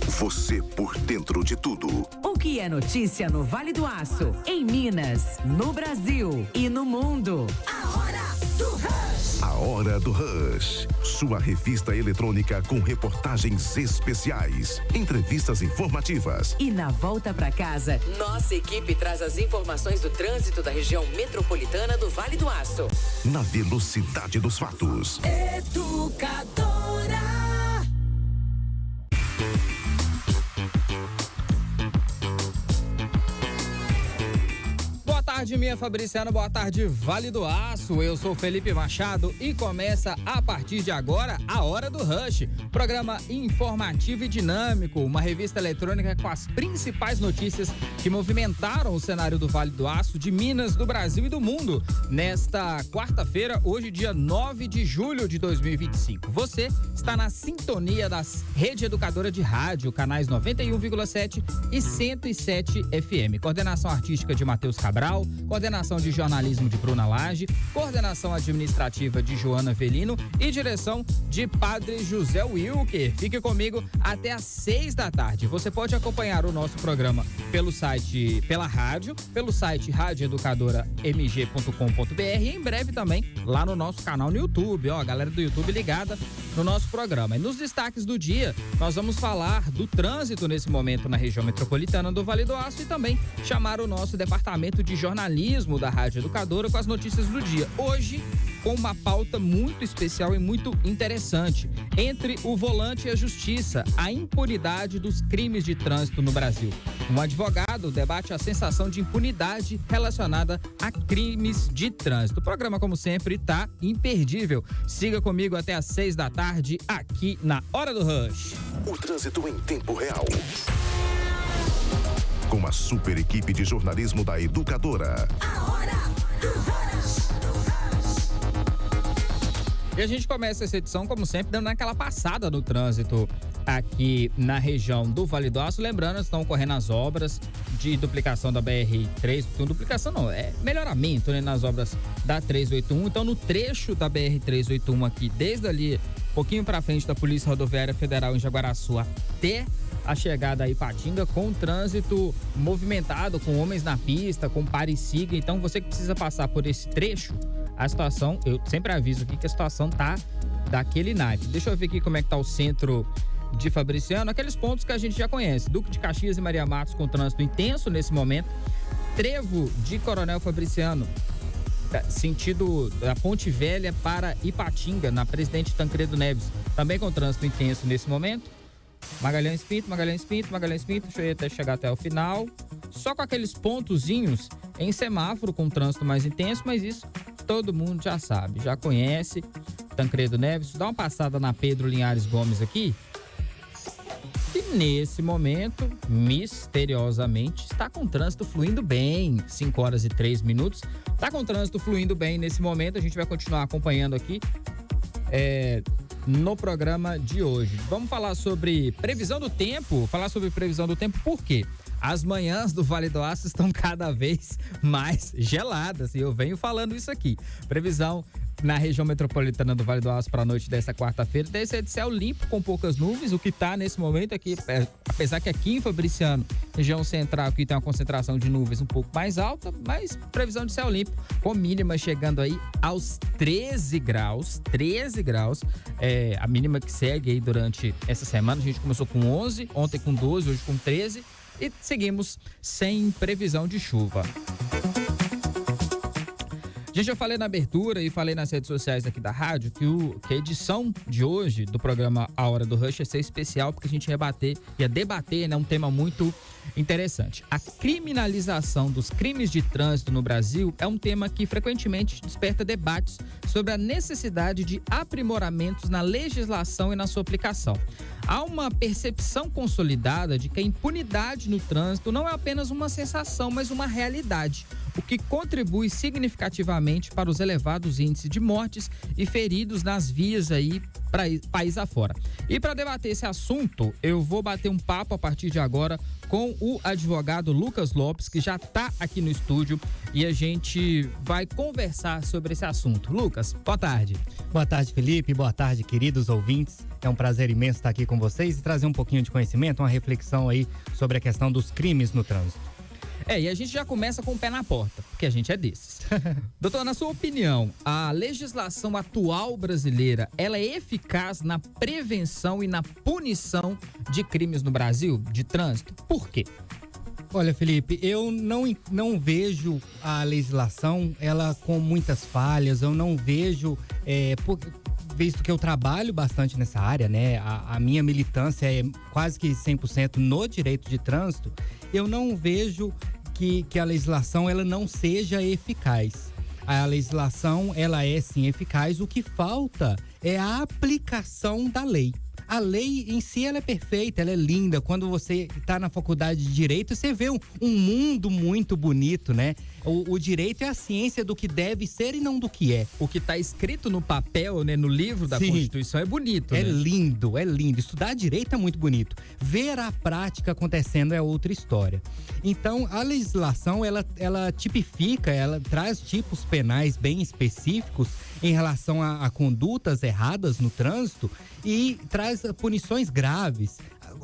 Você por dentro de tudo. O que é notícia no Vale do Aço, em Minas, no Brasil e no mundo. A Hora do Rush. Sua revista eletrônica com reportagens especiais, entrevistas informativas. E na volta pra casa, nossa equipe traz as informações do trânsito da região metropolitana do Vale do Aço. Na velocidade dos fatos. Educadora. Boa tarde, minha Fabriciana, boa tarde, Vale do Aço. Eu sou Felipe Machado e começa a partir de agora a Hora do Rush, programa informativo e dinâmico, uma revista eletrônica com as principais notícias que movimentaram o cenário do Vale do Aço, de Minas, do Brasil e do mundo. Nesta quarta-feira, hoje, dia 9 de julho de 2025. Você está na sintonia das Rede Educadora de Rádio, canais 91,7 e 107 FM. Coordenação artística de Matheus Cabral, coordenação de jornalismo de Bruna Lage, coordenação administrativa de Joana Velino e direção de Padre José Wilker. Fique comigo até às 6 da tarde. Você pode acompanhar o nosso programa pelo site, pela rádio, pelo site radioeducadoramg.com.br e em breve também lá no nosso canal no YouTube. Ó, a galera do YouTube ligada no nosso programa. E nos destaques do dia, nós vamos falar do trânsito nesse momento na região metropolitana do Vale do Aço e também chamar o nosso departamento de jornalismo da Rádio Educadora com as notícias do dia. Hoje, com uma pauta muito especial e muito interessante. Entre o volante e a justiça, a impunidade dos crimes de trânsito no Brasil. Um advogado debate a sensação de impunidade relacionada a crimes de trânsito. O programa, como sempre, tá imperdível. Siga comigo até às 6 da tarde aqui na Hora do Rush. O trânsito em tempo real. Com a super equipe de jornalismo da Educadora. A Hora do Rush. E a gente começa essa edição, como sempre, dando aquela passada no trânsito aqui na região do Vale do Aço. Lembrando, estão ocorrendo as obras de duplicação da BR-3, duplicação não, é melhoramento, né, nas obras da 381. Então, no trecho da BR-381 aqui, desde ali, um pouquinho para frente da Polícia Rodoviária Federal em Jaguaraçu até a chegada a Ipatinga, com trânsito movimentado, com homens na pista, com pare e siga. Então, você que precisa passar por esse trecho, a situação, eu sempre aviso aqui que a situação tá daquele naipe. Deixa eu ver aqui como é que tá o centro de Fabriciano, aqueles pontos que a gente já conhece. Duque de Caxias e Maria Matos com trânsito intenso nesse momento. Trevo de Coronel Fabriciano, sentido da Ponte Velha para Ipatinga, na Presidente Tancredo Neves, também com trânsito intenso nesse momento. Magalhães Pinto, deixa eu até chegar até o final. Só com aqueles pontozinhos em semáforo com trânsito mais intenso, mas isso todo mundo já sabe, já conhece. Tancredo Neves, dá uma passada na Pedro Linhares Gomes aqui. E nesse momento, misteriosamente, está com o trânsito fluindo bem. 5 horas e 3 minutos. Está com o trânsito fluindo bem nesse momento. A gente vai continuar acompanhando aqui no programa de hoje. Vamos falar sobre previsão do tempo. Por quê? As manhãs do Vale do Aço estão cada vez mais geladas e eu venho falando isso aqui. Previsão na região metropolitana do Vale do Aço para a noite desta quarta-feira deve ser de céu limpo com poucas nuvens. O que está nesse momento aqui, apesar que aqui em Fabriciano, região central, aqui tem uma concentração de nuvens um pouco mais alta, mas previsão de céu limpo com mínima chegando aí aos 13 graus. 13 graus é a mínima que segue aí durante essa semana. A gente começou com 11, ontem com 12, hoje com 13. E seguimos sem previsão de chuva. Gente, eu falei na abertura e falei nas redes sociais aqui da rádio que a edição de hoje do programa A Hora do Rush ia ser especial porque a gente ia debater, né, um tema muito interessante. A criminalização dos crimes de trânsito no Brasil é um tema que frequentemente desperta debates sobre a necessidade de aprimoramentos na legislação e na sua aplicação. Há uma percepção consolidada de que a impunidade no trânsito não é apenas uma sensação, mas uma realidade. o que contribui significativamente para os elevados índices de mortes e feridos nas vias aí para país afora. E para debater esse assunto, eu vou bater um papo a partir de agora com o advogado Lucas Lopes, que já está aqui no estúdio, e a gente vai conversar sobre esse assunto. Lucas, boa tarde. Boa tarde, Felipe. Boa tarde, queridos ouvintes. É um prazer imenso estar aqui com vocês e trazer um pouquinho de conhecimento, uma reflexão aí sobre a questão dos crimes no trânsito. E a gente já começa com o pé na porta, porque a gente é desses. Doutor, na sua opinião, a legislação atual brasileira, ela é eficaz na prevenção e na punição de crimes no Brasil, de trânsito? Por quê? Olha, Felipe, eu não vejo a legislação, ela com muitas falhas, eu não vejo, visto que eu trabalho bastante nessa área, né? A minha militância é quase que 100% no direito de trânsito, eu não vejo que a legislação ela não seja eficaz. A legislação ela é sim eficaz, o que falta é a aplicação da lei. A lei em si ela é perfeita, ela é linda. Quando você está na faculdade de Direito, você vê um mundo muito bonito, né? O direito é a ciência do que deve ser e não do que é. O que está escrito no papel, né, no livro da Sim. Constituição é bonito, É né? lindo, é lindo. Estudar direito é muito bonito. Ver a prática acontecendo é outra história. Então, a legislação, ela tipifica, ela traz tipos penais bem específicos em relação a condutas erradas no trânsito e traz punições graves.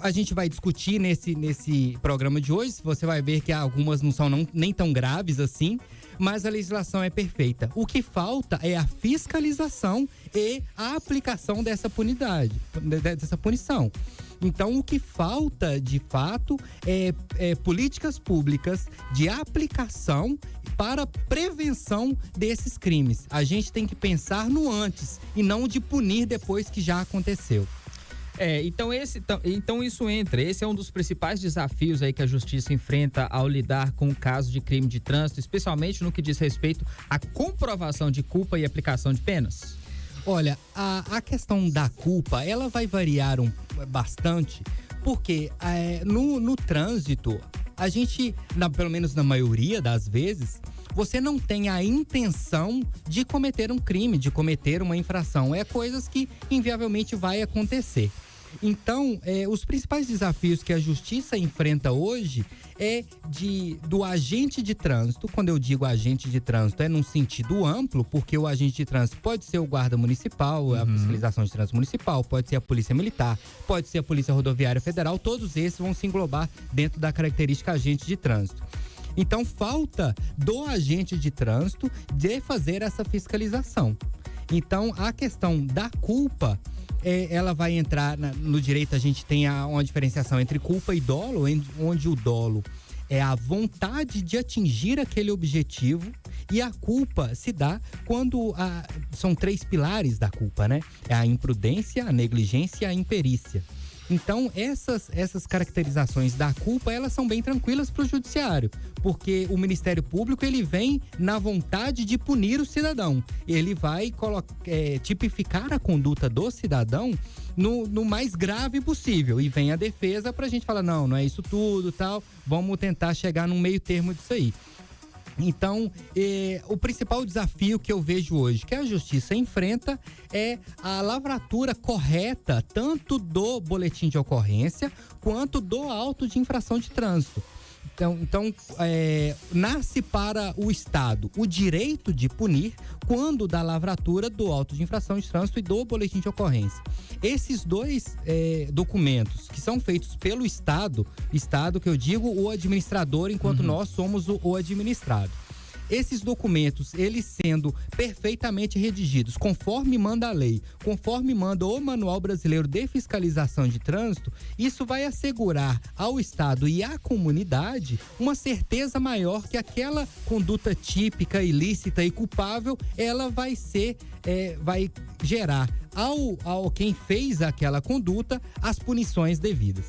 A gente vai discutir nesse programa de hoje, você vai ver que algumas não são nem tão graves assim, mas a legislação é perfeita. O que falta é a fiscalização e a aplicação dessa punição. Então, o que falta, de fato, é políticas públicas de aplicação para prevenção desses crimes. A gente tem que pensar no antes e não de punir depois que já aconteceu. Então isso entra. Esse é um dos principais desafios aí que a justiça enfrenta ao lidar com o caso de crime de trânsito, especialmente no que diz respeito à comprovação de culpa e aplicação de penas. Olha, a questão da culpa, ela vai variar bastante, porque no trânsito, a gente, pelo menos na maioria das vezes, você não tem a intenção de cometer um crime, de cometer uma infração. É coisas que inviavelmente vai acontecer. Então, os principais desafios que a justiça enfrenta hoje é do agente de trânsito. Quando eu digo agente de trânsito, é num sentido amplo, porque o agente de trânsito pode ser o guarda municipal, a fiscalização de trânsito municipal, pode ser a polícia militar, pode ser a polícia rodoviária federal, todos esses vão se englobar dentro da característica agente de trânsito. Então, falta do agente de trânsito de fazer essa fiscalização. Então, a questão da culpa, ela vai entrar no direito. A gente tem uma diferenciação entre culpa e dolo, onde o dolo é a vontade de atingir aquele objetivo e a culpa se dá quando são 3 pilares da culpa, né? É a imprudência, a negligência e a imperícia. Então, essas caracterizações da culpa, elas são bem tranquilas para o judiciário, porque o Ministério Público, ele vem na vontade de punir o cidadão. Ele vai tipificar a conduta do cidadão no mais grave possível. E vem a defesa para a gente falar, não é isso tudo, tal, vamos tentar chegar num meio termo disso aí. Então, o principal desafio que eu vejo hoje que a justiça enfrenta é a lavratura correta tanto do boletim de ocorrência quanto do auto de infração de trânsito. Então, nasce para o Estado o direito de punir quando da lavratura do auto de infração de trânsito e do boletim de ocorrência. Esses dois documentos que são feitos pelo Estado que eu digo o administrador, enquanto nós somos o administrado. Esses documentos, eles sendo perfeitamente redigidos, conforme manda a lei, conforme manda o Manual Brasileiro de Fiscalização de Trânsito, isso vai assegurar ao Estado e à comunidade uma certeza maior que aquela conduta típica, ilícita e culpável, ela vai gerar ao quem fez aquela conduta as punições devidas.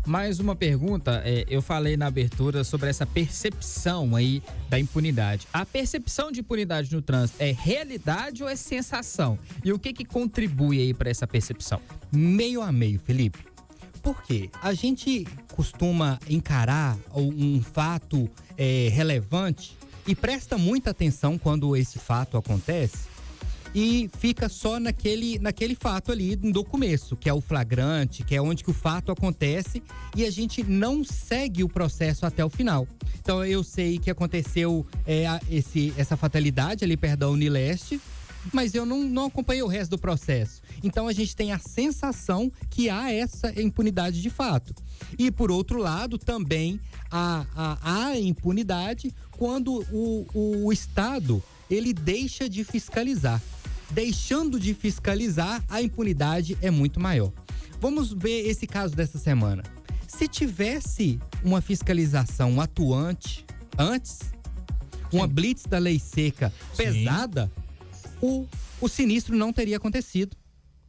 Mais uma pergunta, eu falei na abertura sobre essa percepção aí da impunidade. A percepção de impunidade no trânsito é realidade ou é sensação? E o que contribui aí para essa percepção? Meio a meio, Felipe. Por quê? A gente costuma encarar um fato relevante e presta muita atenção quando esse fato acontece e fica só naquele fato ali do começo, que é o flagrante, que é onde que o fato acontece e a gente não segue o processo até o final. Então eu sei que aconteceu essa fatalidade ali perto da Unileste, mas eu não acompanhei o resto do processo. Então a gente tem a sensação que há essa impunidade de fato. E por outro lado, também há impunidade quando o Estado ele deixa de fiscalizar. Deixando de fiscalizar, a impunidade é muito maior. Vamos ver esse caso dessa semana. Se tivesse uma fiscalização atuante antes, uma blitz da lei seca pesada, o sinistro não teria acontecido.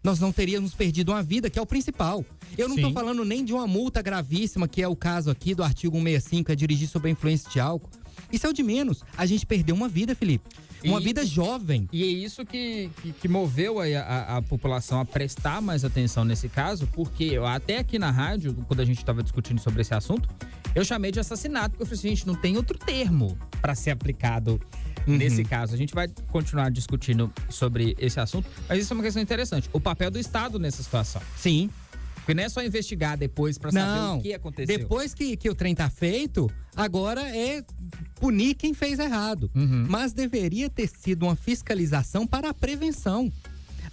Nós não teríamos perdido uma vida, que é o principal. Eu não estou falando nem de uma multa gravíssima, que é o caso aqui do artigo 165, é dirigir sob a influência de álcool. Isso é o de menos. A gente perdeu uma vida, Felipe. Uma vida jovem. E é isso que moveu a população a prestar mais atenção nesse caso, porque até aqui na rádio, quando a gente estava discutindo sobre esse assunto, eu chamei de assassinato, porque eu falei assim, gente, não tem outro termo para ser aplicado nesse caso. A gente vai continuar discutindo sobre esse assunto, mas isso é uma questão interessante. O papel do Estado nessa situação. Sim. Porque não é só investigar depois para saber o que aconteceu. Depois que o trem tá feito, agora é punir quem fez errado. Mas deveria ter sido uma fiscalização para a prevenção.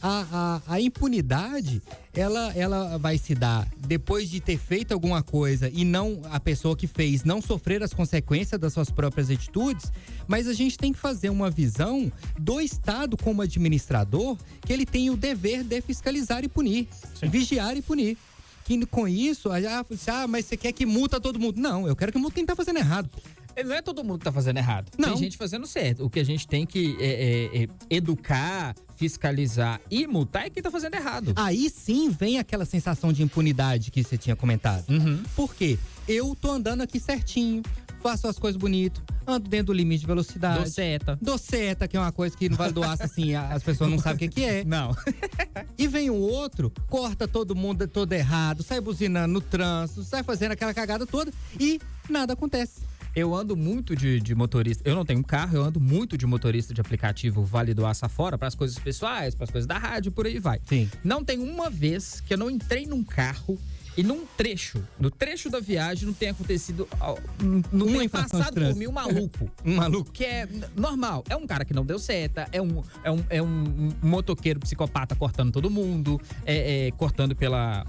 A impunidade, ela vai se dar depois de ter feito alguma coisa e não a pessoa que fez não sofrer as consequências das suas próprias atitudes, mas a gente tem que fazer uma visão do Estado como administrador, que ele tem o dever de fiscalizar e punir, vigiar e punir. Que com isso, mas você quer que multa todo mundo? Não, eu quero que multa quem tá fazendo errado. Não é todo mundo que tá fazendo errado. Não. Tem gente fazendo certo. O que a gente tem que educar, fiscalizar e multar é quem tá fazendo errado. Aí sim vem aquela sensação de impunidade que você tinha comentado. Por quê? Eu tô andando aqui certinho, faço as coisas bonitas, ando dentro do limite de velocidade. Dou seta, que é uma coisa que no Vale do Aço, assim, as pessoas não sabem o que é. Não. E vem o outro, corta todo mundo todo errado, sai buzinando no trânsito, sai fazendo aquela cagada toda e nada acontece. Eu ando muito de motorista. Eu não tenho carro, eu ando muito de motorista de aplicativo Vale do Aço fora, para as coisas pessoais, para as coisas da rádio, por aí vai. Sim. Não tem uma vez que eu não entrei num carro e no trecho da viagem não tem acontecido, não tem passado por mim um maluco. Um maluco. Que é normal. É um cara que não deu seta, é um motoqueiro psicopata cortando todo mundo, cortando pela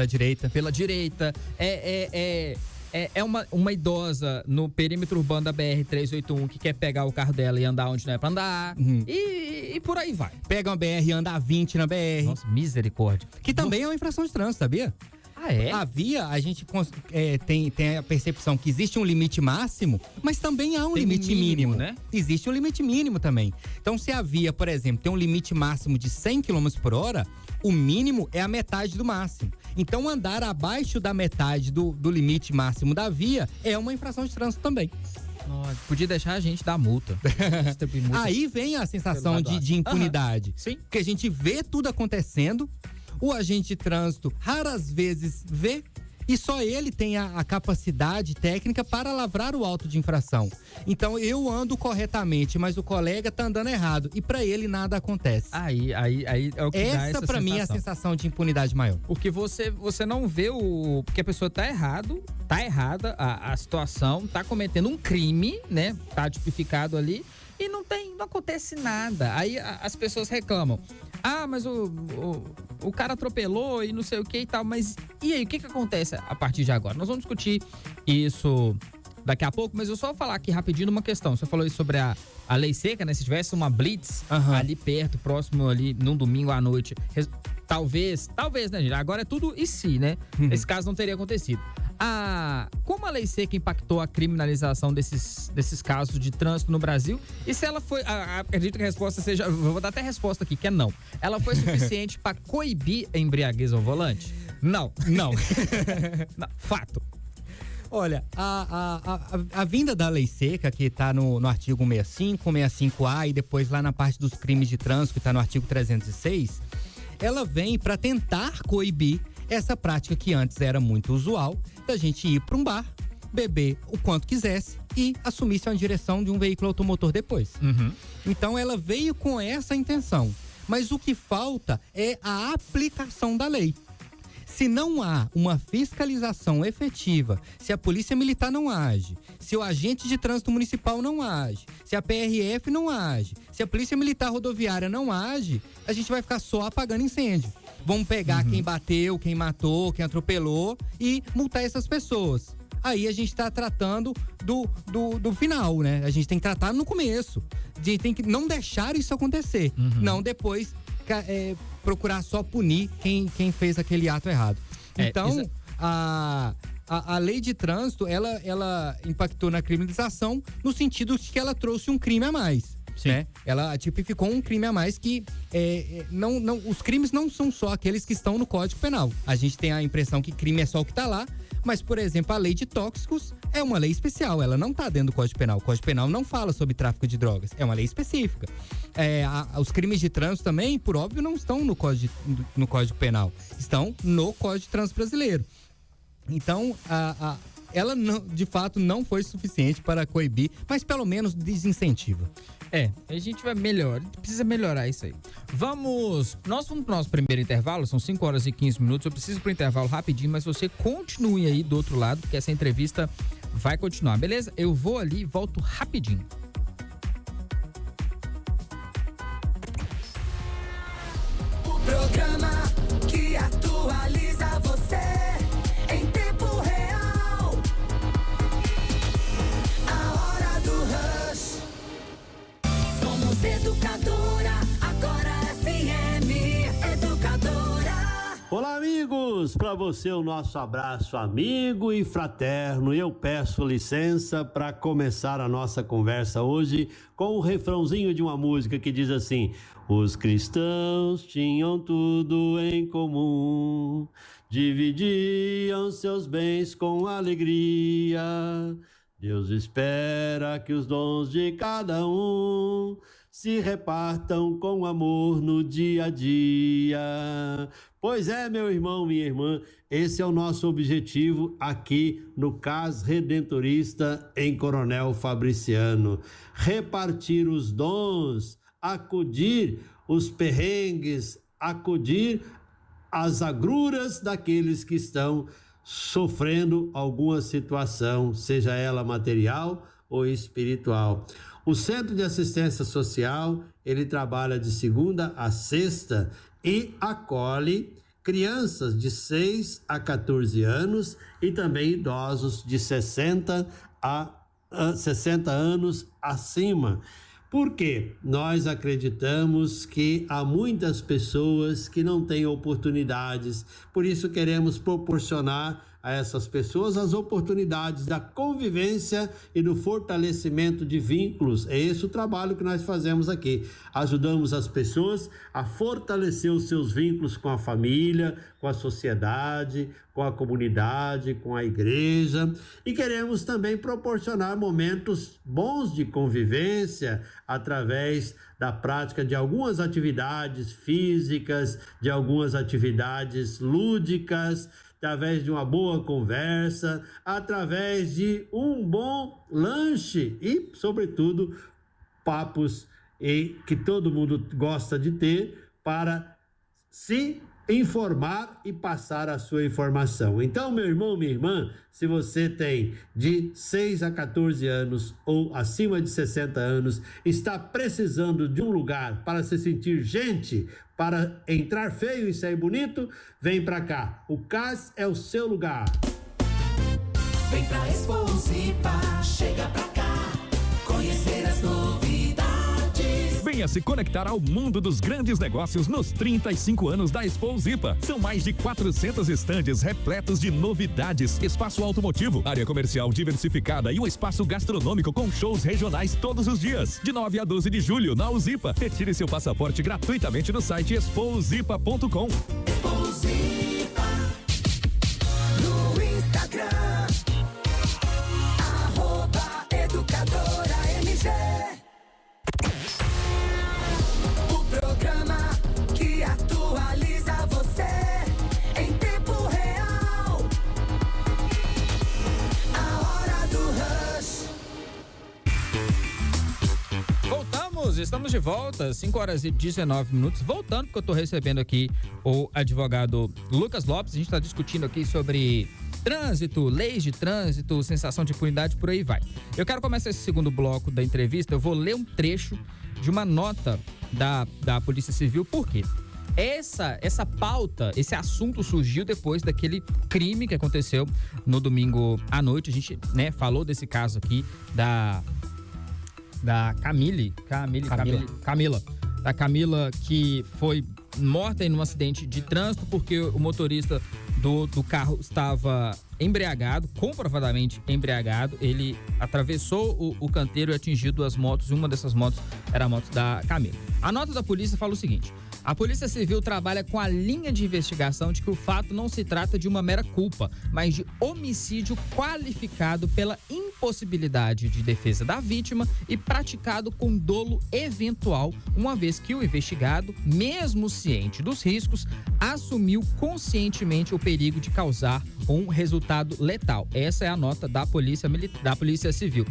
direita. Pela direita. É uma idosa no perímetro urbano da BR-381 que quer pegar o carro dela e andar onde não é pra andar. E por aí vai. Pega uma BR e anda a 20 na BR. Nossa, misericórdia. Que também é uma infração de trânsito, sabia? Ah, é? A via, a gente tem a percepção que existe um limite máximo, mas também há um limite mínimo, né? Existe um limite mínimo também. Então, se a via, por exemplo, tem um limite máximo de 100 km por hora, o mínimo é a metade do máximo. Então, andar abaixo da metade do limite máximo da via é uma infração de trânsito também. Nossa, podia deixar a gente dar multa. Aí vem a sensação de impunidade. Sim. Porque a gente vê tudo acontecendo, o agente de trânsito raras vezes vê e só ele tem a capacidade técnica para lavrar o auto de infração. Então eu ando corretamente, mas o colega tá andando errado e para ele nada acontece. Aí é o que dá essa pra mim é a sensação de impunidade maior. Porque você não vê porque a pessoa tá errada a situação, tá cometendo um crime, né? Tá tipificado ali e não acontece nada. Aí as pessoas reclamam. Ah, mas o cara atropelou e não sei o que e tal, mas e aí, o que acontece a partir de agora? Nós vamos discutir isso daqui a pouco, mas eu só vou falar aqui rapidinho uma questão. Você falou isso sobre a lei seca, né? Se tivesse uma blitz ali perto, próximo ali, num domingo à noite, talvez, né, gente? Agora é tudo e se, né? Esse caso não teria acontecido. Como a lei seca impactou a criminalização desses casos de trânsito no Brasil? E se ela foi, acredito que a resposta seja, vou dar até a resposta aqui, que é não. Ela foi suficiente para coibir a embriaguez ao volante? Não. Não, fato. Olha, a vinda da lei seca, que está no artigo 65, 65A e depois lá na parte dos crimes de trânsito, que está no artigo 306, ela vem para tentar coibir essa prática que antes era muito usual, da gente ir para um bar, beber o quanto quisesse e assumisse a direção de um veículo automotor depois. Então ela veio com essa intenção. Mas o que falta é a aplicação da lei. Se não há uma fiscalização efetiva, se a Polícia Militar não age, se o agente de trânsito municipal não age, se a PRF não age, se a Polícia Militar Rodoviária não age, a gente vai ficar só apagando incêndio. Vamos pegar quem bateu, quem matou, quem atropelou e multar essas pessoas. Aí a gente está tratando do final, né? A gente tem que tratar no começo. A gente tem que não deixar isso acontecer. Não depois procurar só punir quem fez aquele ato errado. Então, a lei de trânsito, ela impactou na criminalização no sentido de que ela trouxe um crime a mais. Né? Ela tipificou um crime a mais que os crimes não são só aqueles que estão no Código Penal. A gente tem a impressão que crime é só o que está lá, mas, por exemplo, a lei de tóxicos é uma lei especial, ela não está dentro do Código Penal. O Código Penal não fala sobre tráfico de drogas, é uma lei específica. Os crimes de trânsito também, por óbvio, não estão no Código Penal, estão no Código de Trânsito Brasileiro. Então, ela de fato não foi suficiente para coibir, mas pelo menos desincentiva. A gente vai precisa melhorar isso aí. Nós vamos pro nosso primeiro intervalo, são 5 horas e 15 minutos, eu preciso pro intervalo rapidinho, mas você continue aí do outro lado, porque essa entrevista vai continuar, beleza? Eu vou ali e volto rapidinho. O programa que atualiza você em tempo real. A hora do rush. Somos educadora, agora FM Educadora. Olá, amigos! Para você o nosso abraço amigo e fraterno. Eu peço licença para começar a nossa conversa hoje com o refrãozinho de uma música que diz assim: os cristãos tinham tudo em comum, dividiam seus bens com alegria. Deus espera que os dons de cada um se repartam com amor no dia a dia. Pois é, meu irmão, minha irmã, esse é o nosso objetivo aqui no CAS Redentorista em Coronel Fabriciano. Repartir os dons, acudir os perrengues, acudir as agruras daqueles que estão sofrendo alguma situação, seja ela material ou espiritual. O Centro de Assistência Social, ele trabalha de segunda a sexta e acolhe crianças de 6 a 14 anos e também idosos de 60 anos acima. Porque nós acreditamos que há muitas pessoas que não têm oportunidades, por isso queremos proporcionar a essas pessoas as oportunidades da convivência e do fortalecimento de vínculos. É esse o trabalho que nós fazemos aqui. Ajudamos as pessoas a fortalecer os seus vínculos com a família, com a sociedade, com a comunidade, com a igreja, e queremos também proporcionar momentos bons de convivência através da prática de algumas atividades físicas, de algumas atividades lúdicas, através de uma boa conversa, através de um bom lanche e, sobretudo, papos que todo mundo gosta de ter para se informar e passar a sua informação. Então, meu irmão, minha irmã, se você tem de 6 a 14 anos ou acima de 60 anos, está precisando de um lugar para se sentir gente, para entrar feio e sair bonito, vem pra cá. O CAS é o seu lugar. Vem pra Expo Zipa, chega pra cá, conhecer as novidades. Venha se conectar ao mundo dos grandes negócios nos 35 anos da Expo Zipa. São mais de 400 estandes repletos de novidades, espaço automotivo, área comercial diversificada e um espaço gastronômico com shows regionais todos os dias. De 9 a 12 de julho, na Uzipa. Retire seu passaporte gratuitamente no site expouzipa.com. Expo Zipa, no Instagram, @educadora_mg. Programa que atualiza você em tempo real. A hora estamos de volta, 5 horas e 19 minutos. Voltando, porque eu estou recebendo aqui o advogado Lucas Lopes. A gente está discutindo aqui sobre trânsito, leis de trânsito, sensação de impunidade, por aí vai. Eu quero começar esse segundo bloco da entrevista. Eu vou ler um trecho de uma nota da Polícia Civil. Por quê? Essa pauta, esse assunto surgiu depois daquele crime que aconteceu no domingo à noite. A gente, né, falou desse caso aqui da Camila, que foi morta em um acidente de trânsito porque o motorista do carro estava embriagado, comprovadamente embriagado. Ele atravessou o canteiro e atingiu duas motos, e uma dessas motos era a moto da Camila. A nota da polícia fala o seguinte: a Polícia Civil trabalha com a linha de investigação de que o fato não se trata de uma mera culpa, mas de homicídio qualificado pela impossibilidade de defesa da vítima e praticado com dolo eventual, uma vez que o investigado, mesmo ciente dos riscos, assumiu conscientemente o perigo de causar um resultado letal. Essa é a nota da Polícia Civil.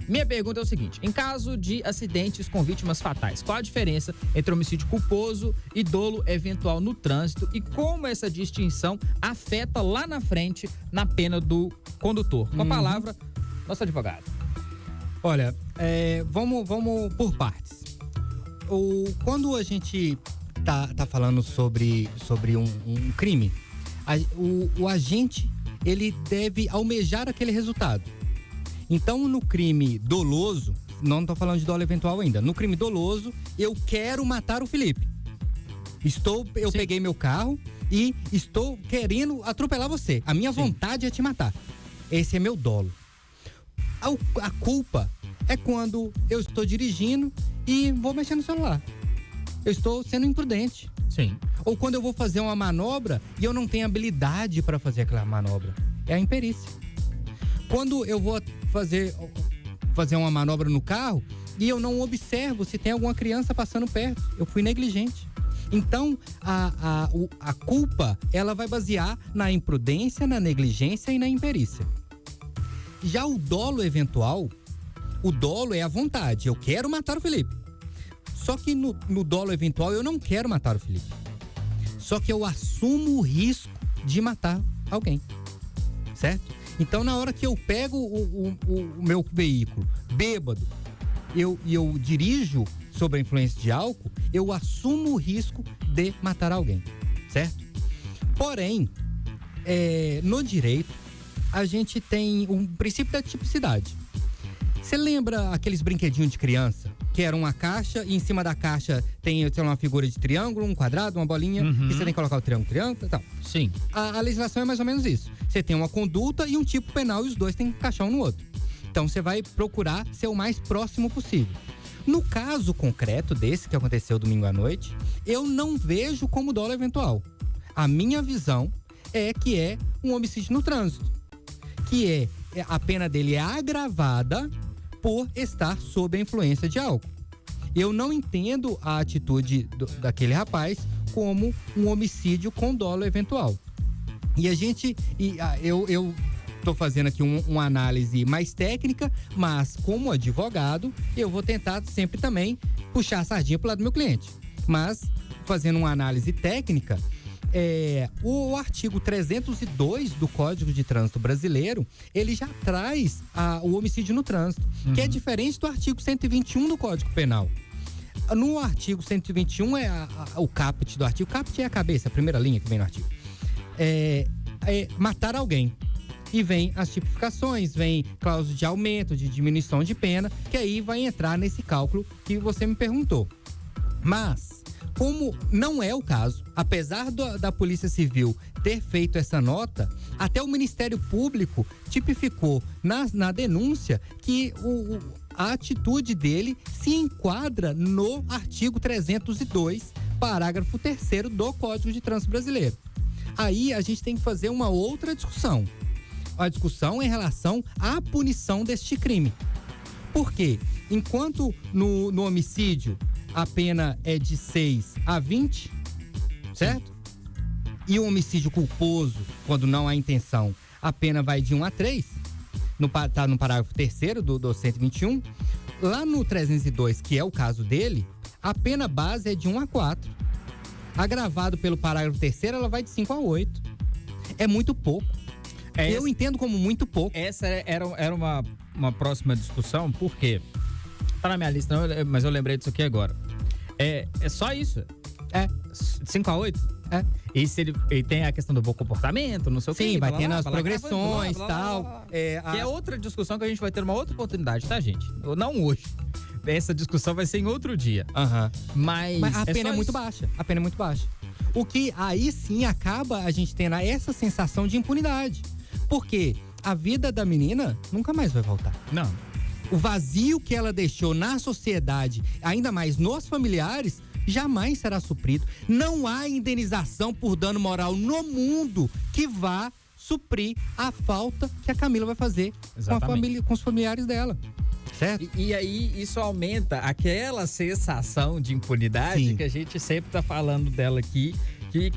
Minha pergunta é o seguinte: em caso de acidentes com vítimas fatais, qual a diferença entre homicídio culposo e dolo eventual no trânsito e como essa distinção afeta lá na frente na pena do condutor? Com a palavra, nosso advogado. Olha, vamos por partes. Quando a gente tá falando sobre um crime, o agente, ele deve almejar aquele resultado. Então, no crime doloso, não tô falando de dolo eventual ainda, no crime doloso, eu quero matar o Felipe. Eu peguei meu carro e estou querendo atropelar você. A minha vontade é te matar. Esse é meu dolo. A culpa é quando eu estou dirigindo e vou mexer no celular. Eu estou sendo imprudente. Sim. Ou quando eu vou fazer uma manobra e eu não tenho habilidade para fazer aquela manobra. É a imperícia. Quando eu vou fazer uma manobra no carro e eu não observo se tem alguma criança passando perto, eu fui negligente. Então, a culpa, ela vai basear na imprudência, na negligência e na imperícia. Já o dolo eventual, o dolo é a vontade. Eu quero matar o Felipe. Só que no dolo eventual eu não quero matar o Felipe. Só que eu assumo o risco de matar alguém. Certo? Então, na hora que eu pego o meu veículo bêbado e eu dirijo sob a influência de álcool, eu assumo o risco de matar alguém. Certo? Porém, no direito, a gente tem um princípio da tipicidade. Você lembra aqueles brinquedinhos de criança? Que era uma caixa e em cima da caixa tem uma figura de triângulo, um quadrado, uma bolinha, e você tem que colocar o triângulo e tal. Sim. A legislação é mais ou menos isso. Você tem uma conduta e um tipo penal e os dois têm que encaixar um no outro. Então você vai procurar ser o mais próximo possível. No caso concreto desse que aconteceu domingo à noite, eu não vejo como dolo eventual. A minha visão é que é um homicídio no trânsito. Que a pena dele é agravada por estar sob a influência de álcool. Eu não entendo a atitude daquele rapaz como um homicídio com dolo eventual. Eu tô fazendo aqui uma análise mais técnica, mas como advogado, eu vou tentar sempre também puxar a sardinha pro lado do meu cliente. Mas, fazendo uma análise técnica, o artigo 302 do Código de Trânsito Brasileiro, ele já traz o homicídio no trânsito, que é diferente do artigo 121 do Código Penal. No artigo 121 o caput do artigo. Caput é a cabeça, a primeira linha que vem no artigo. Matar alguém. E vem as tipificações, vem cláusula de aumento, de diminuição de pena, que aí vai entrar nesse cálculo que você me perguntou. Mas, como não é o caso, apesar da Polícia Civil ter feito essa nota, até o Ministério Público tipificou na denúncia que a atitude dele se enquadra no artigo 302, parágrafo 3º do Código de Trânsito Brasileiro. Aí a gente tem que fazer uma outra discussão. A discussão em relação à punição deste crime. Por quê? Enquanto no homicídio a pena é de 6 a 20, certo? E o homicídio culposo, quando não há intenção, a pena vai de 1 a 3, tá no parágrafo 3º do 121. Lá no 302, que é o caso dele, a pena base é de 1 a 4. Agravado pelo parágrafo 3º, ela vai de 5 a 8. É muito pouco. Eu entendo como muito pouco. Essa era uma próxima discussão, por quê? Tá na minha lista, não, mas eu lembrei disso aqui agora. É só isso. 5 a 8? E se ele tem a questão do bom comportamento, não sei o quê. Sim, vai tendo as progressões e tal. Que é outra discussão que a gente vai ter uma outra oportunidade, tá, gente? Não hoje. Essa discussão vai ser em outro dia. Mas a pena é muito baixa. A pena é muito baixa. O que aí sim acaba a gente tendo essa sensação de impunidade. Porque a vida da menina nunca mais vai voltar. Não. O vazio que ela deixou na sociedade, ainda mais nos familiares, jamais será suprido. Não há indenização por dano moral no mundo que vá suprir a falta que a Camila vai fazer com a família, com os familiares dela. Certo? E aí isso aumenta aquela sensação de impunidade que a gente sempre tá falando dela aqui,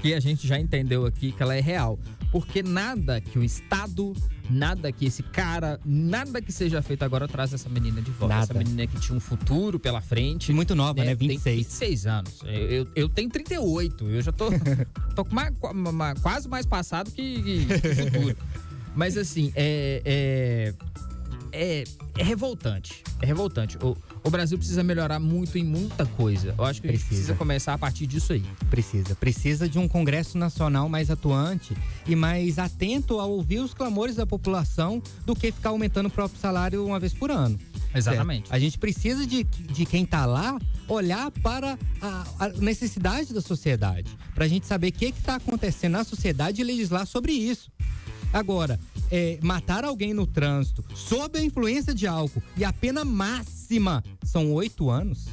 que a gente já entendeu aqui que ela é real. Porque nada que o Estado, nada que esse cara, nada que seja feito agora traz essa menina de volta. Nada. Essa menina que tinha um futuro pela frente. Muito nova, né? 26. Tem 26 anos. Eu tenho 38. Eu já tô com quase mais passado que futuro. Mas assim, é revoltante. É revoltante. O Brasil precisa melhorar muito em muita coisa. Eu acho que a gente precisa começar a partir disso aí. Precisa de um Congresso Nacional mais atuante e mais atento a ouvir os clamores da população do que ficar aumentando o próprio salário uma vez por ano. Exatamente. Certo? A gente precisa de quem tá lá olhar para a necessidade da sociedade, pra gente saber o que tá acontecendo na sociedade e legislar sobre isso. Agora, matar alguém no trânsito sob a influência de álcool e a pena máxima são 8 anos.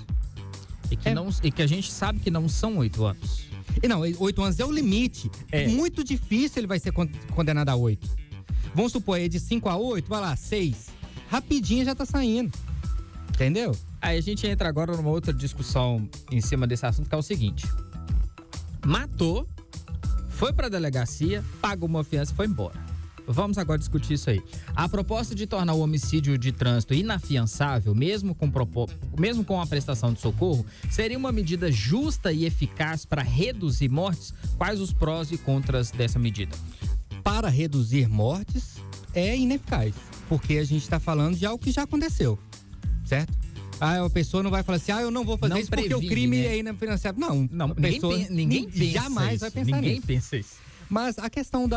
E que a gente sabe que não são 8 anos. E não, 8 anos é o limite. Muito difícil ele vai ser condenado a 8. Vamos supor, de 5 a 8, vai lá, 6. Rapidinho já tá saindo. Entendeu? Aí a gente entra agora numa outra discussão em cima desse assunto, que é o seguinte. Matou, foi pra delegacia, pagou uma fiança e foi embora. Vamos agora discutir isso aí. A proposta de tornar o homicídio de trânsito inafiançável, mesmo com a prestação de socorro, seria uma medida justa e eficaz para reduzir mortes? Quais os prós e contras dessa medida? Para reduzir mortes, é ineficaz. Porque a gente está falando de algo que já aconteceu, certo? A pessoa não vai falar assim, eu não vou fazer isso porque o crime é inafiançável. Não, ninguém jamais vai pensar nisso. Ninguém pensa isso. Mas a questão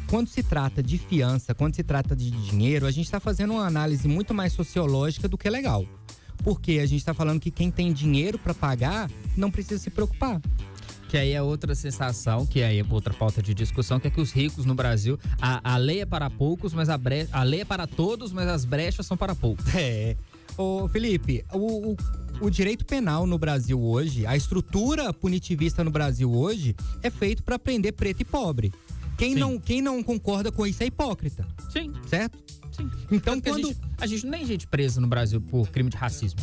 quando se trata de fiança, quando se trata de dinheiro, a gente está fazendo uma análise muito mais sociológica do que legal. Porque a gente está falando que quem tem dinheiro para pagar não precisa se preocupar. Que aí é outra sensação, que aí é outra pauta de discussão, que é que os ricos no Brasil, a lei é para poucos, mas a lei é para todos, mas as brechas são para poucos. Ô Felipe, o direito penal no Brasil hoje, a estrutura punitivista no Brasil hoje é feito para prender preto e pobre. Quem não concorda com isso é hipócrita. Sim. Certo? Sim. Então a gente não tem gente presa no Brasil por crime de racismo.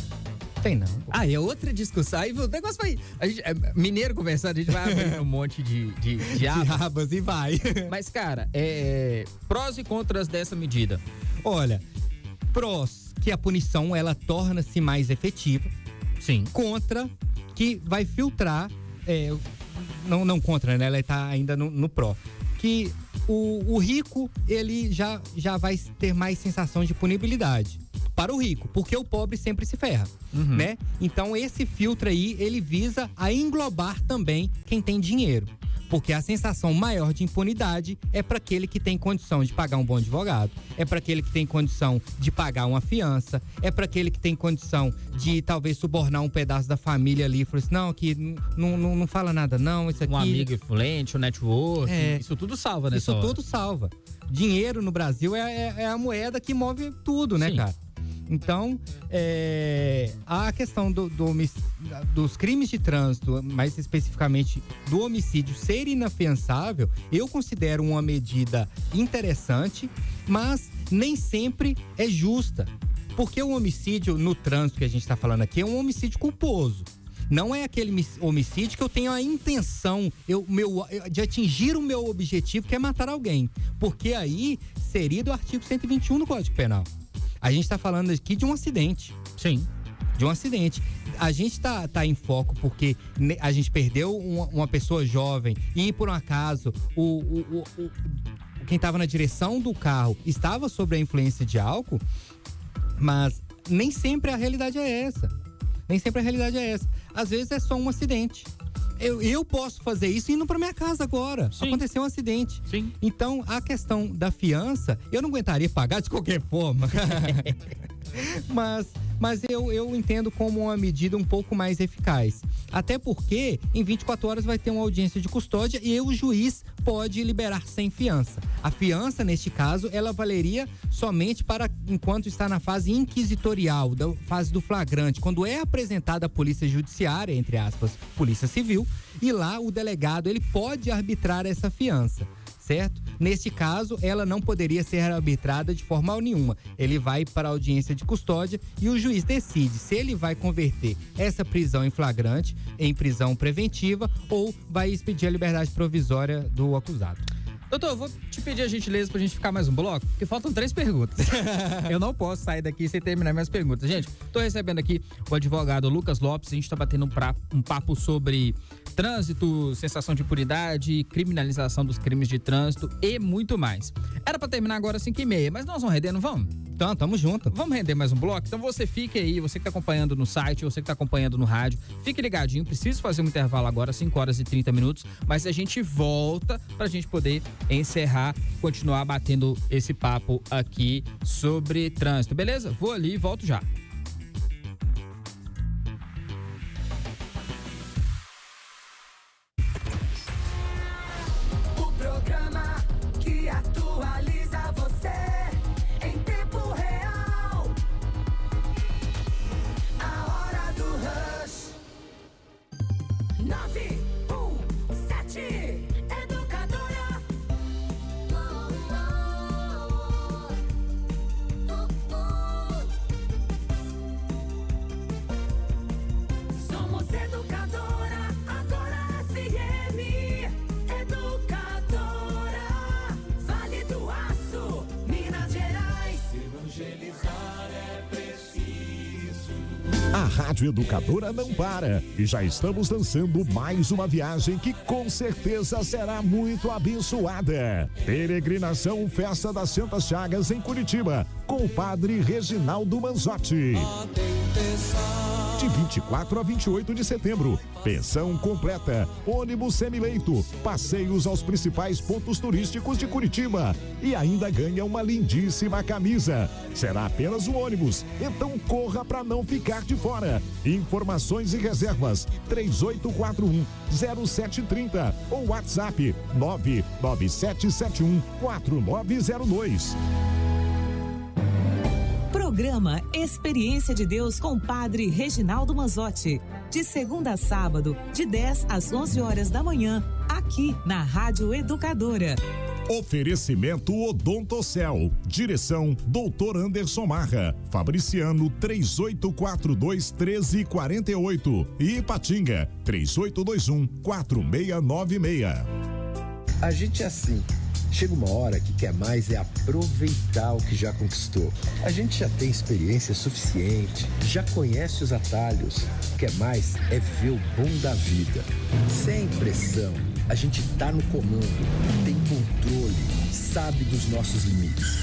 Tem não. É outra discussão. Aí o negócio vai. Mineiro conversando, a gente vai abrir um monte de abas e vai. Mas, cara, prós e contras dessa medida. Olha, prós, que a punição ela torna-se mais efetiva. Sim. Contra, que vai filtrar. Não contra, né? Ela tá ainda no pró. Que o rico, ele já vai ter mais sensação de punibilidade para o rico, porque o pobre sempre se ferra, né? Então esse filtro aí, ele visa a englobar também quem tem dinheiro. Porque a sensação maior de impunidade é para aquele que tem condição de pagar um bom advogado, é para aquele que tem condição de pagar uma fiança, é para aquele que tem condição de talvez subornar um pedaço da família ali e falar assim, não, aqui não fala nada não, isso aqui... Um amigo influente, um network, isso tudo salva, né? Isso tudo salva. Dinheiro no Brasil é a moeda que move tudo, né, cara? Então, a questão dos crimes de trânsito, mais especificamente do homicídio, ser inafiançável, eu considero uma medida interessante, mas nem sempre é justa. Porque o homicídio no trânsito que a gente está falando aqui é um homicídio culposo. Não é aquele homicídio que eu tenho a intenção de atingir o meu objetivo, que é matar alguém. Porque aí seria do artigo 121 do Código Penal. A gente está falando aqui de um acidente. Sim. De um acidente. A gente tá em foco porque a gente perdeu uma pessoa jovem e, por um acaso, quem estava na direção do carro estava sob a influência de álcool, mas nem sempre a realidade é essa. Nem sempre a realidade é essa. Às vezes é só um acidente. Eu posso fazer isso indo para minha casa agora. Sim. Aconteceu um acidente. Sim. Então, a questão da fiança, eu não aguentaria pagar de qualquer forma. Mas eu entendo como uma medida um pouco mais eficaz. Até porque em 24 horas vai ter uma audiência de custódia e o juiz pode liberar sem fiança. A fiança, neste caso, ela valeria somente para enquanto está na fase inquisitorial, da fase do flagrante, quando é apresentada a polícia judiciária, entre aspas, polícia civil, e lá o delegado ele pode arbitrar essa fiança. Certo? Neste caso, ela não poderia ser arbitrada de forma nenhuma. Ele vai para a audiência de custódia e o juiz decide se ele vai converter essa prisão em flagrante em prisão preventiva ou vai expedir a liberdade provisória do acusado. Doutor, eu vou te pedir a gentileza pra gente ficar mais um bloco, porque faltam 3 perguntas. Eu não posso sair daqui sem terminar minhas perguntas. Gente, tô recebendo aqui o advogado Lucas Lopes, a gente tá batendo um papo sobre trânsito, sensação de impunidade, criminalização dos crimes de trânsito e muito mais. Era pra terminar agora às 5h30, mas nós vamos render, não vamos? Então, tamo junto. Vamos render mais um bloco? Então você fique aí, você que tá acompanhando no site, você que tá acompanhando no rádio, fique ligadinho, preciso fazer um intervalo agora, 5h30, mas a gente volta pra gente poder encerrar, continuar batendo esse papo aqui sobre trânsito, beleza? Vou ali e volto já. O programa que atualiza você em tempo real. A hora do rush. 917 Educadora. Somos Educadora, agora FM. Educadora, Vale do Aço, Minas Gerais. Evangelizar é preciso. A Rádio Educadora não para e já estamos lançando mais uma viagem que com certeza será muito abençoada. Peregrinação Festa das Santas Chagas em Curitiba, com o padre Reginaldo Manzotti. De 24 a 28 de setembro, pensão completa, ônibus semileito, passeios aos principais pontos turísticos de Curitiba e ainda ganha uma lindíssima camisa. Será apenas um ônibus, então corra para não ficar de fora. Informações e reservas 3841-0730 ou WhatsApp 99771-4902. Programa Experiência de Deus com o Padre Reginaldo Manzotti. De segunda a sábado, de 10 às 11 horas da manhã, aqui na Rádio Educadora. Oferecimento Odontocel. Direção Dr. Anderson Marra. Fabriciano 3842-1348. E Ipatinga 3821-4696. A gente é assim. Chega uma hora que quer mais é aproveitar o que já conquistou. A gente já tem experiência suficiente, já conhece os atalhos. Quer mais é viver o bom da vida. Sem pressão, a gente tá no comando, tem controle, sabe dos nossos limites.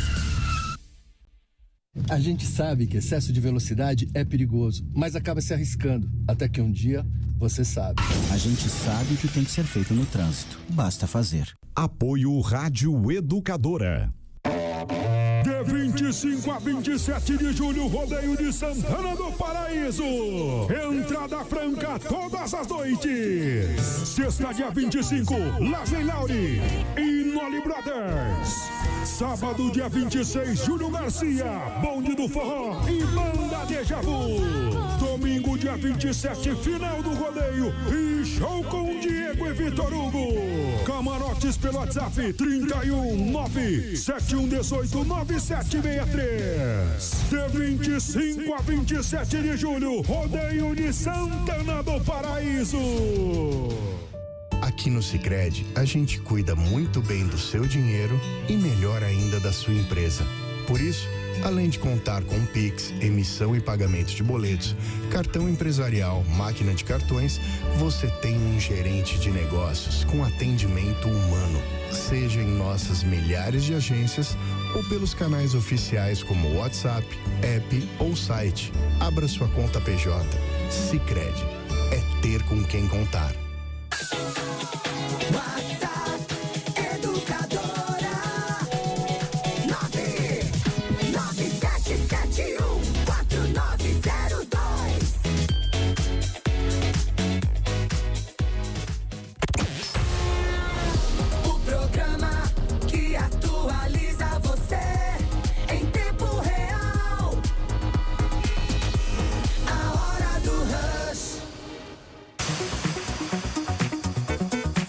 A gente sabe que excesso de velocidade é perigoso, mas acaba se arriscando, até que um dia você sabe. A gente sabe o que tem que ser feito no trânsito, basta fazer. Apoio Rádio Educadora. De 25 a 27 de julho, rodeio de Santana do Paraíso. Entrada franca todas as noites. Sexta, dia 25, Lazen Lauri e Noli Brothers. Sábado, dia 26, Júlio Garcia, Bonde do Forró e Banda Deja Vu. Domingo, dia 27, final do rodeio e show com Diego e Vitor Hugo. Camarotes pelo WhatsApp 31971189763. De 25 a 27 de julho, rodeio de Santana do Paraíso. Aqui no Sicredi, a gente cuida muito bem do seu dinheiro e melhor ainda da sua empresa. Por isso, além de contar com Pix, emissão e pagamento de boletos, cartão empresarial, máquina de cartões, você tem um gerente de negócios com atendimento humano, seja em nossas milhares de agências ou pelos canais oficiais como WhatsApp, app ou site. Abra sua conta PJ. Sicredi é ter com quem contar.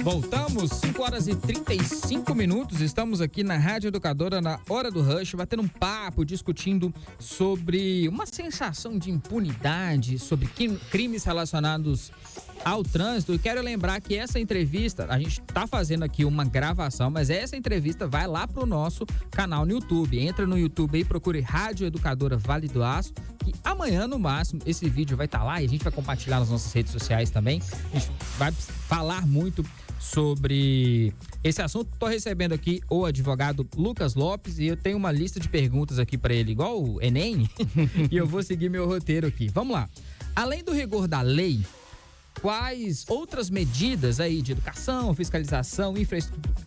Voltamos, 5 horas e 35 minutos, estamos aqui na Rádio Educadora na Hora do Rush, batendo um papo, discutindo sobre uma sensação de impunidade, sobre crimes relacionados ao trânsito. E quero lembrar que essa entrevista, a gente tá fazendo aqui uma gravação, mas essa entrevista vai lá pro nosso canal no YouTube. Entra no YouTube aí, procure Rádio Educadora Vale do Aço, que amanhã no máximo esse vídeo vai estar lá e a gente vai compartilhar nas nossas redes sociais também. A gente vai falar muito sobre esse assunto. Tô recebendo aqui o advogado Lucas Lopes e eu tenho uma lista de perguntas aqui para ele, igual o Enem, e eu vou seguir meu roteiro aqui. Vamos lá. Além do rigor da lei, quais outras medidas aí de educação, fiscalização,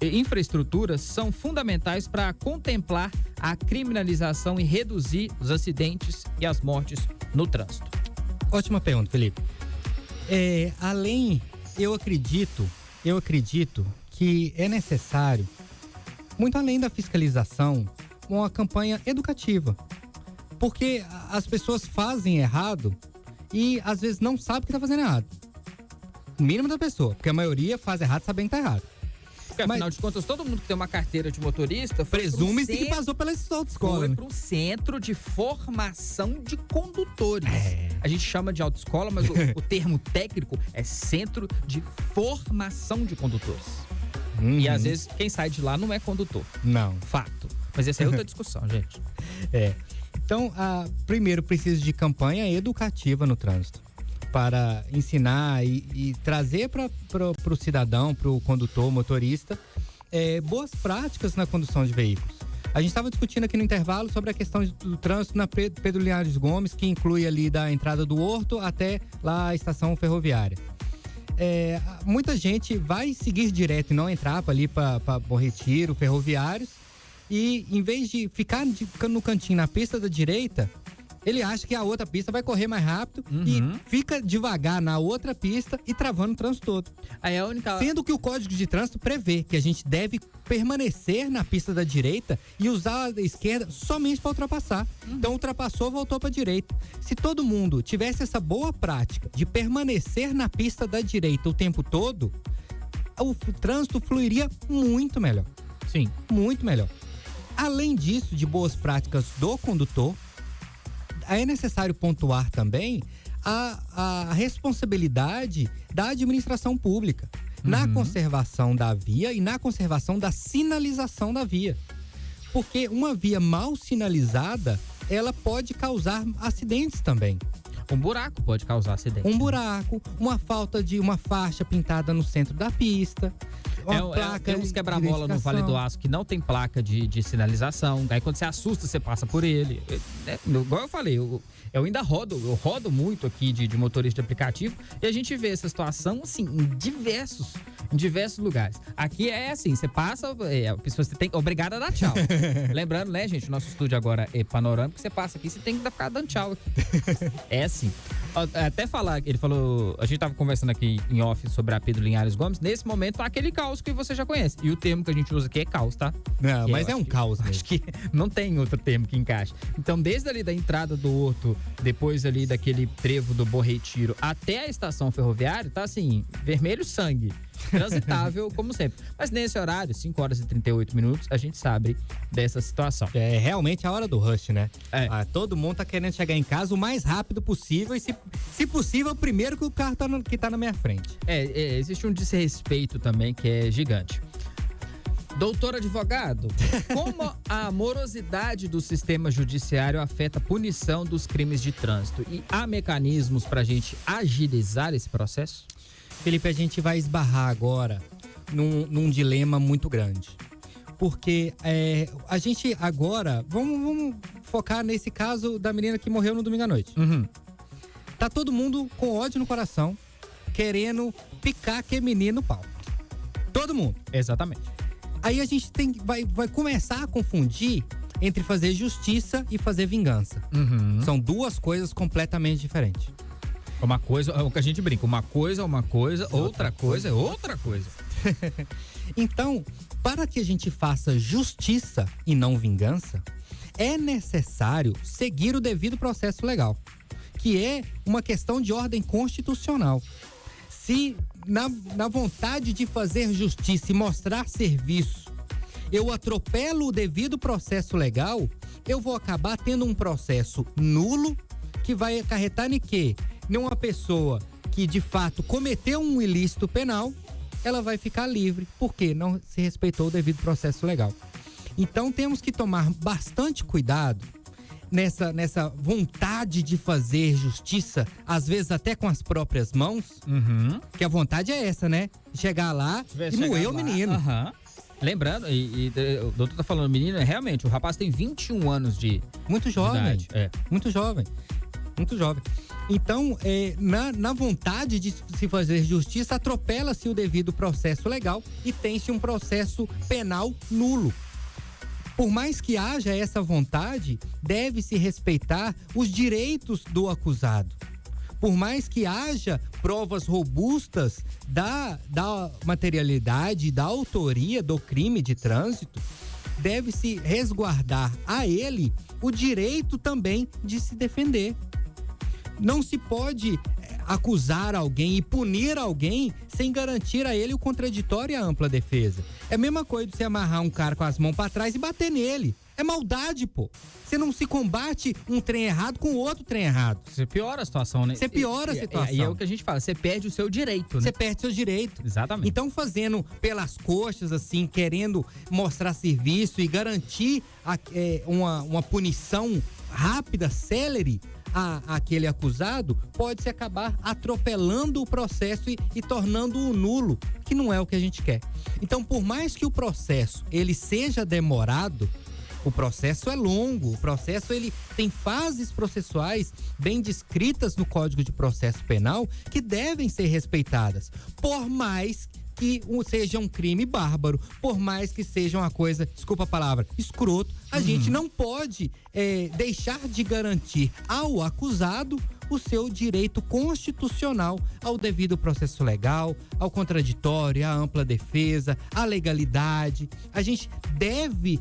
infraestrutura são fundamentais para contemplar a criminalização e reduzir os acidentes e as mortes no trânsito? Ótima pergunta, Felipe. Eu acredito que é necessário, muito além da fiscalização, uma campanha educativa. Porque as pessoas fazem errado e às vezes não sabem que está fazendo errado. O mínimo da pessoa, porque a maioria faz errado sabendo que está errado. Porque, afinal de contas, todo mundo que tem uma carteira de motorista presume-se que passou pela autoescola. Foi para um centro de formação de condutores. A gente chama de autoescola, mas o termo técnico é centro de formação de condutores. E às vezes quem sai de lá não é condutor. Não. Fato. Mas essa é outra discussão, gente. Então, primeiro precisa de campanha educativa no trânsito, para ensinar e trazer para o cidadão, para o condutor, motorista, boas práticas na condução de veículos. A gente estava discutindo aqui no intervalo sobre a questão do trânsito na Pedro Linhares Gomes, que inclui ali da entrada do Horto até lá a estação ferroviária. Muita gente vai seguir direto e não entrar ali para Bom Retiro, ferroviários, e em vez de ficar no cantinho na pista da direita, ele acha que a outra pista vai correr mais rápido e fica devagar na outra pista e travando o trânsito todo. Sendo que o Código de Trânsito prevê que a gente deve permanecer na pista da direita e usar a esquerda somente para ultrapassar. Então ultrapassou, voltou para a direita. Se todo mundo tivesse essa boa prática de permanecer na pista da direita o tempo todo, o trânsito fluiria muito melhor. Sim. Muito melhor. Além disso, de boas práticas do condutor, é necessário pontuar também a responsabilidade da administração pública na conservação da via e na conservação da sinalização da via. Porque uma via mal sinalizada, ela pode causar acidentes também. Um buraco pode causar acidente. Um buraco, uma falta de uma faixa pintada no centro da pista. Tem uns quebra-mola no Vale do Aço que não tem placa de sinalização. Aí quando você assusta, você passa por ele. Igual eu falei, eu ainda rodo muito aqui de motorista de aplicativo e a gente vê essa situação assim em diversos lugares. Aqui é assim, você passa, a pessoa você tem obrigada a dar tchau. Lembrando, né, gente, o nosso estúdio agora é panorâmico, você passa aqui, você tem que ficar dando tchau aqui. É assim. Até falar, ele falou, a gente tava conversando aqui em off sobre a Pedro Linhares Gomes, nesse momento há aquele caos que você já conhece. E o termo que a gente usa aqui é caos, tá? Não, mas é um caos mesmo. Acho que não tem outro termo que encaixe. Então, desde ali da entrada do Horto, depois ali daquele trevo do Bom Retiro até a estação ferroviária, tá assim, vermelho sangue. Transitável, como sempre. Mas nesse horário, 5 horas e 38 minutos, a gente sabe dessa situação. É realmente a hora do rush, né? Todo mundo tá querendo chegar em casa o mais rápido possível e, se possível, primeiro que o carro que tá na minha frente. Existe um desrespeito também que é gigante. Doutor advogado, como a morosidade do sistema judiciário afeta a punição dos crimes de trânsito? E há mecanismos para a gente agilizar esse processo? Felipe, a gente vai esbarrar agora num dilema muito grande. Porque a gente agora, vamos focar nesse caso da menina que morreu no domingo à noite. Tá todo mundo com ódio no coração, querendo picar aquele menino no pau. Todo mundo. Exatamente. Aí a gente vai começar a confundir entre fazer justiça e fazer vingança. São duas coisas completamente diferentes. Uma coisa, é o que a gente brinca, uma coisa é uma coisa, outra coisa é outra coisa. Então, para que a gente faça justiça e não vingança, é necessário seguir o devido processo legal, que é uma questão de ordem constitucional. Se na vontade de fazer justiça e mostrar serviço, eu atropelo o devido processo legal, eu vou acabar tendo um processo nulo que vai acarretar em quê? Numa pessoa que de fato cometeu um ilícito penal, ela vai ficar livre, porque não se respeitou o devido processo legal. Então temos que tomar bastante cuidado nessa vontade de fazer justiça, às vezes até com as próprias mãos, que a vontade é essa, né? Chegar lá e moer o menino. Lembrando, e o doutor tá falando menino, realmente, o rapaz tem 21 anos de Muito jovem, de idade. Muito jovem. Então, na vontade de se fazer justiça, atropela-se o devido processo legal e tem-se um processo penal nulo. Por mais que haja essa vontade, deve-se respeitar os direitos do acusado. Por mais que haja provas robustas da materialidade, da autoria do crime de trânsito, deve-se resguardar a ele o direito também de se defender. Não se pode acusar alguém e punir alguém sem garantir a ele o contraditório e a ampla defesa. É a mesma coisa de você amarrar um cara com as mãos para trás e bater nele. É maldade, pô. Você não se combate um trem errado com outro trem errado. Você piora a situação, né? Você piora a situação. E é o que a gente fala, você perde o seu direito, né? Você perde seu direito. Exatamente. Então, fazendo pelas coxas, assim, querendo mostrar serviço e garantir uma punição rápida, célere, aquele acusado, pode-se acabar atropelando o processo e tornando-o nulo, que não é o que a gente quer. Então, por mais que o processo ele seja demorado, o processo é longo, o processo ele tem fases processuais bem descritas no Código de Processo Penal que devem ser respeitadas, por mais que seja um crime bárbaro, por mais que seja uma coisa, desculpa a palavra, escroto, a gente não pode deixar de garantir ao acusado o seu direito constitucional ao devido processo legal, ao contraditório, à ampla defesa, à legalidade. A gente deve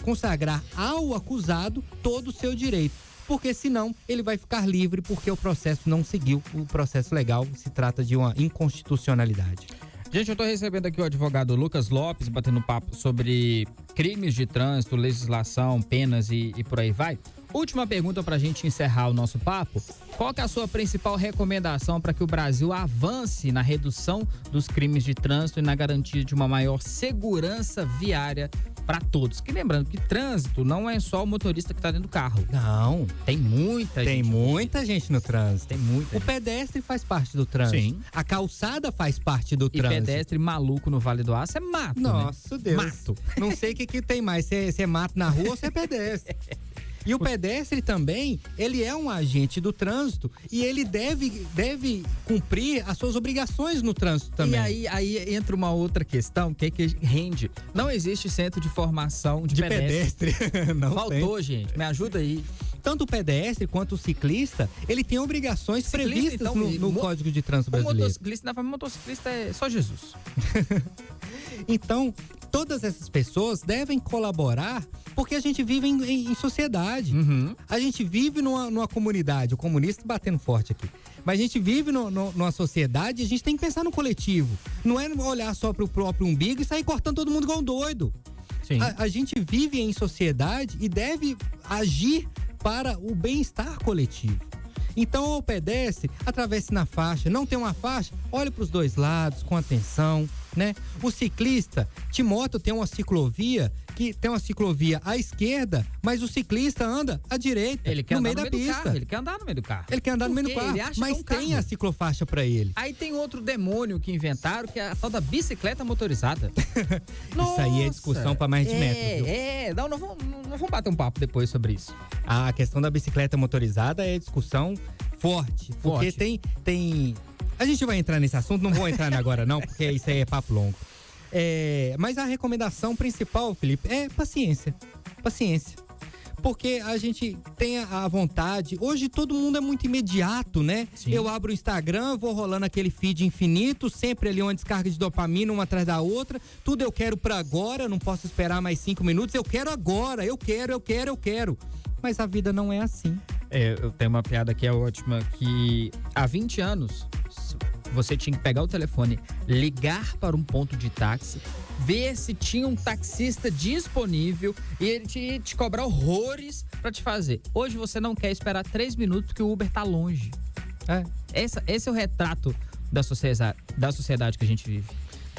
consagrar ao acusado todo o seu direito, porque senão ele vai ficar livre porque o processo não seguiu o processo legal, se trata de uma inconstitucionalidade. Gente, eu tô recebendo aqui o advogado Lucas Lopes, batendo papo sobre crimes de trânsito, legislação, penas e por aí vai. Última pergunta pra gente encerrar o nosso papo. Qual que é a sua principal recomendação para que o Brasil avance na redução dos crimes de trânsito e na garantia de uma maior segurança viária para todos? Que lembrando que trânsito não é só o motorista que tá dentro do carro. Não. Tem muita gente. Tem muita gente no trânsito. Tem muita. O pedestre faz parte do trânsito. Sim. A calçada faz parte do trânsito. E pedestre maluco no Vale do Aço é mato, Nossa, né? Deus. Mato. Não sei o que tem mais, se é mato na rua ou se é pedestre. E o pedestre também, ele é um agente do trânsito e ele deve cumprir as suas obrigações no trânsito também. E aí entra uma outra questão, que rende. Não existe centro de formação de pedestre. Não Faltou, tem. gente. Me ajuda aí. Tanto o pedestre quanto o ciclista, ele tem obrigações previstas então, no Código de Trânsito Brasileiro. O motociclista é só Jesus. Então, todas essas pessoas devem colaborar porque a gente vive em sociedade. A gente vive numa comunidade. O comunista batendo forte aqui. Mas a gente vive numa sociedade e a gente tem que pensar no coletivo. Não é olhar só pro próprio umbigo e sair cortando todo mundo igual um doido. Sim. A gente vive em sociedade e deve agir para o bem-estar coletivo. Então, o pedestre atravesse na faixa, não tem uma faixa, olhe para os dois lados com atenção, né? O ciclista, Timóteo tem uma ciclovia à esquerda, mas o ciclista anda à direita, no meio da pista. Ele quer andar no meio do carro. Ele quer andar no meio do carro, mas tem a ciclofaixa pra ele. Aí tem outro demônio que inventaram, que é a tal da bicicleta motorizada. Isso aí é discussão pra mais de metro, viu? Não vamos bater um papo depois sobre isso. A questão da bicicleta motorizada é discussão forte. Porque tem... A gente vai entrar nesse assunto, não vou entrar agora não, porque isso aí é papo longo. Mas a recomendação principal, Felipe, é paciência. Paciência. Porque a gente tem a vontade. Hoje todo mundo é muito imediato, né? Sim. Eu abro o Instagram, vou rolando aquele feed infinito, sempre ali uma descarga de dopamina, uma atrás da outra. Tudo eu quero pra agora, não posso esperar mais 5 minutos. Eu quero agora, eu quero. Mas a vida não é assim. Eu tenho uma piada que é ótima, que há 20 anos você tinha que pegar o telefone, ligar para um ponto de táxi, ver se tinha um taxista disponível e ele te cobrar horrores para te fazer. Hoje você não quer esperar 3 minutos porque o Uber tá longe. Esse é o retrato da sociedade que a gente vive.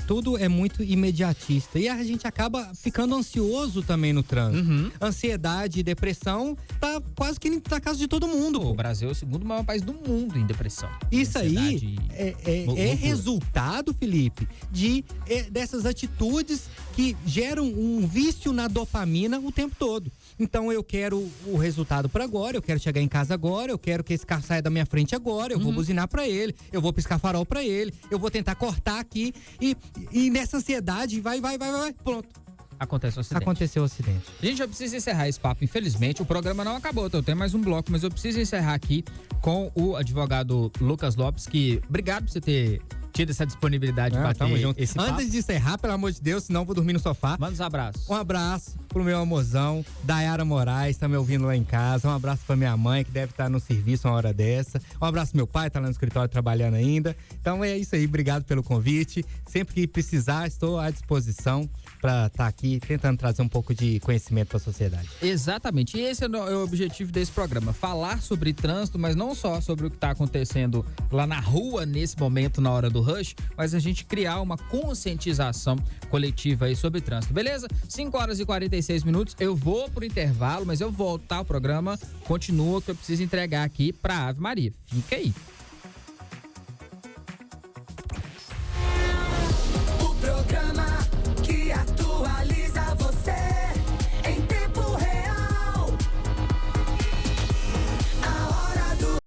Tudo é muito imediatista e a gente acaba ficando ansioso também no trânsito. Ansiedade e depressão tá quase que na casa de todo mundo. O Brasil é o segundo maior país do mundo em depressão. Isso aí é resultado, Felipe, dessas atitudes que geram um vício na dopamina o tempo todo. Então eu quero o resultado para agora, eu quero chegar em casa agora, eu quero que esse carro saia da minha frente agora, eu vou buzinar para ele, eu vou piscar farol para ele, eu vou tentar cortar aqui e nessa ansiedade vai, pronto. Aconteceu o acidente. Gente, eu preciso encerrar esse papo, infelizmente. O programa não acabou, eu tenho mais um bloco, mas eu preciso encerrar aqui com o advogado Lucas Lopes, que obrigado por você ter tido essa disponibilidade de bater esse papo. Antes de encerrar, pelo amor de Deus, senão eu vou dormir no sofá. Manda uns abraços. Um abraço pro meu amorzão, Dayara Moraes, tá me ouvindo lá em casa. Um abraço pra minha mãe, que deve estar no serviço uma hora dessa. Um abraço pro meu pai, tá lá no escritório trabalhando ainda. Então é isso aí, obrigado pelo convite. Sempre que precisar, estou à disposição para estar aqui tentando trazer um pouco de conhecimento para a sociedade. Exatamente, e esse é o objetivo desse programa, falar sobre trânsito, mas não só sobre o que está acontecendo lá na rua nesse momento, na hora do rush, mas a gente criar uma conscientização coletiva aí sobre trânsito, beleza? 5h46, eu vou pro intervalo, mas eu volto, tá? O programa continua, que eu preciso entregar aqui pra Ave Maria. Fica aí.